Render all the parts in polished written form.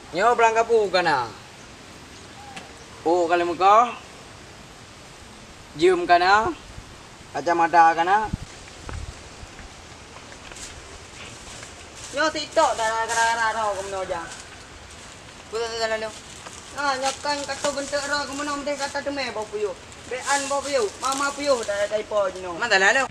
Nyo berangkat pu kana. Kalau muka. Jum kana. Kacamata kana. Nyo TikTok dah gara-gara kamu aja. Betul lalu. Nyakan kata bentuk roh kamu nak mesti kata tu meh bau puyuh. Bean bau puyuh, mama puyuh dah po jino. Mana lalu?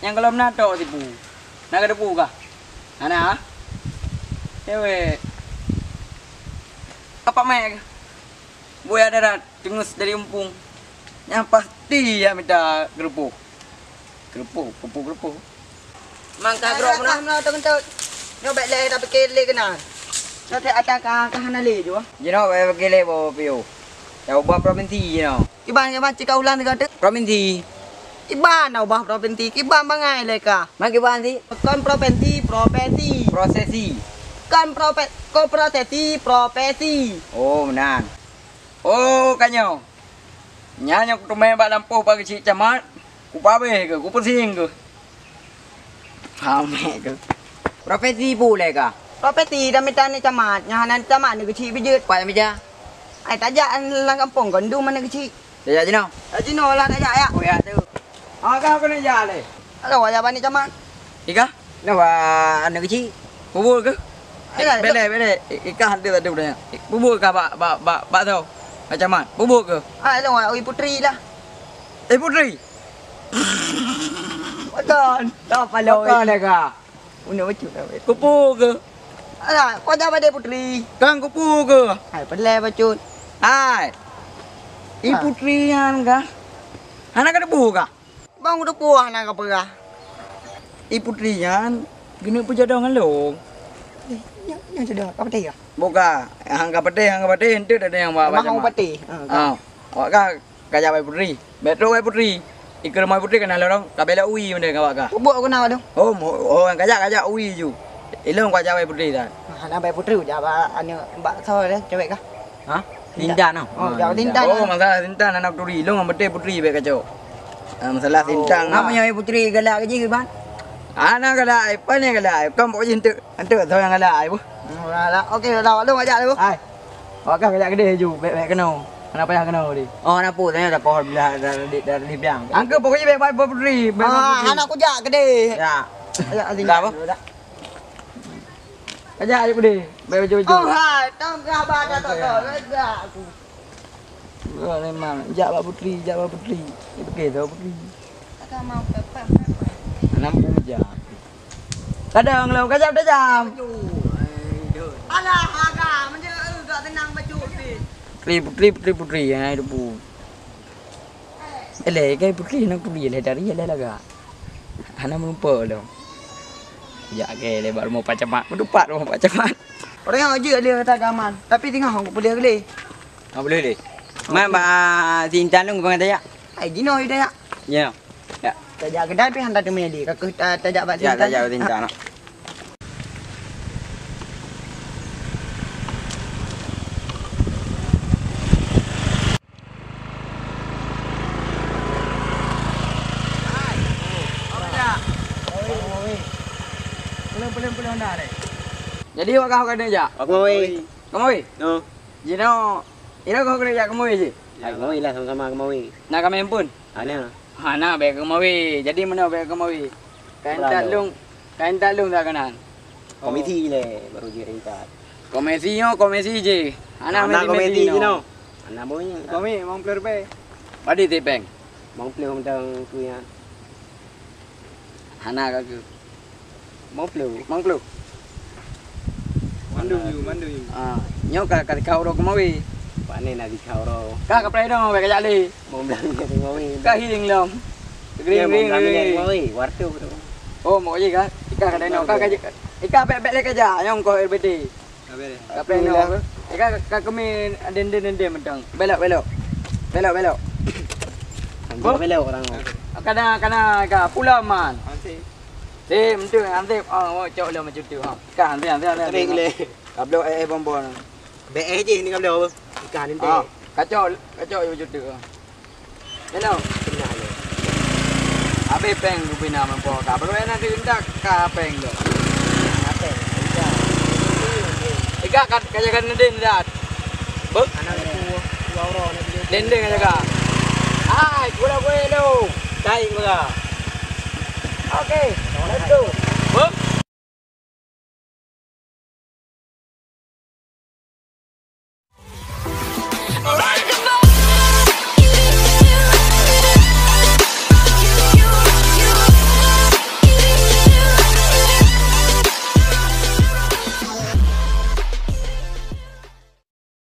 Yang kalau menato tipu. Nak ada pu kah? Ana? Ewe. Apa mek? Buaya darat dengus dari umpung. Yang pasti ya minta gerupuk. Gerupuk. Mangka grok mana tu bentuk. Nyo baik le tapi kele kena. Nanti ada kahana le jo. Jino bae kele bo pio. Ya ubah provinsi jino. Iban cika ulan dekat. Provinsi. Iban ubah provinsi. Iban bangai le ka. Magi banti. Kan provinsi. Prosesi. Kan profesi. Oh, menan. Oh, kanyo. Nyanyo tu main bak lampuh bagi cik camat. Ku pabe ke, ku pusing ke. Pame ke. Profesi pula ka. Profesi dah minta ni camat. Nyahanan camat ni kecil bijut. Pak meja. Ai tajak lang kampung gondu mana kecil. Jajak jino. Jino lah tajak ya. Oh ya tu. Kau kena jale. Halo, ya bani camat. Ika? Nawa anak kecil. Bubur ke? Bele. Ika hantar tadi udah. Bubur ke bak tau. Macam mana? Bubur ke? Halo, oi putri lah. Putri. Betul. Tak palau. Apa dah ka? Una bacu dah. Kupu ke? Alah, kau dah pada putri. Kang kupu ke? Hai, pelai bacu. Hai. Putri yang ka? Anak ada bu ka? Bang udah puah nak apa kah? Putri yang gini puja dong lo. Yang sudah kau putih kah? Boga, hangga pete ente ada yang bawa macam. Bang putih. Wak ka kaya putri. Betro putri. Ikut mai putri kenal orang. Kabela ui benda ka wak ka. Bubuk aku nak tu. Oh, yang kaya ui ju. Ilong ka jawa putri dah. Nak baik putri je ba anu mbak saw dah cewek kah? Ha? Tindan no. Oh, jauh tindan. Oh, masalah tindan anak putri. Ilong bete putri be kacau. Masalah tindan. Namanya putri galak ke ban? Anak galak, apa ni galak? Kau mau ente tahu yang galak bu? Lah, okey dah lu ajak lu. Hai. Wak ka galak gede ju, baik kena. Kenapa yang kena ni? Oh, nak pun tanya dah kau dari biang. Angka pokoknya baik putri, baik putri. Anak aku jak gede. Ya. Ajak Dah apa? Ajak aja gede. Baik baju. Oh, hai, tang gabar dah tak aku. Memang, jak putri. Okey dah putri. Tak mau pepek. 60 jam. Kadang lo kajap dah jam. Alah, agak macam agak tenang baju ni. Putri yang ada bu. Kai putri nak putri dari laga. Hana melumpa lo. Ya ke lebar mau pacamat, mendupat mau pacamat. Orang yang aja dia kata gaman. Tapi tengah aku boleh gele. Boleh deh. Mai ba tintan lu bang tanya. Ai dino ida ya. Ya. Tajak kedai pi hantar temeli. Kakak tajak bat Ya, tajak tintan. Belum dah deh. Jadi wak kau kena jak? Kemoi? No. Jino, kau kena jak kemoi je? Kemoi lah sama-sama kemoi. Nak kami pun? Ana. Nak baik kemoi. Jadi mana baik kemoi? Kain talung tak kenal. Komisi le baru je ringkat. Komisi je. Anak komisi je no. Anak boy. Kami mau player pe. Padi tepeng. Mau play tentang tu ya. Anak aku. Mau play. Mandu you. Nyok kau ro kemoi. Pak ni nak dikau ro. Ka play dong baik kajak li. Mau bilang ke kemoi. Ka hiling lom. Green. Kemoi, wartu tu. Oh, mau je ka? Ika kadai no ka kajak. Ika bek le kajak nyong ko RBD. Ka play no. Ika ka kami den mentang. Belok. Belok orang. Kana ka pula man. Mesti nanti cok lo macam tu ha. Kan nanti. Kering le. Kablo bombon. Be je ni kabel. Ikan ni. Kacau yo macam tu. Hello. Kenal le. Apa bepeng ku pina mampo ka. Baru nanti indak ka peng do. Apa? Iya. Ika kan kajakan den dat. Bek Anak itu orang ni dia. den den kajaga. Hai, gula gue lo. Cai enggak? Oke, let's go.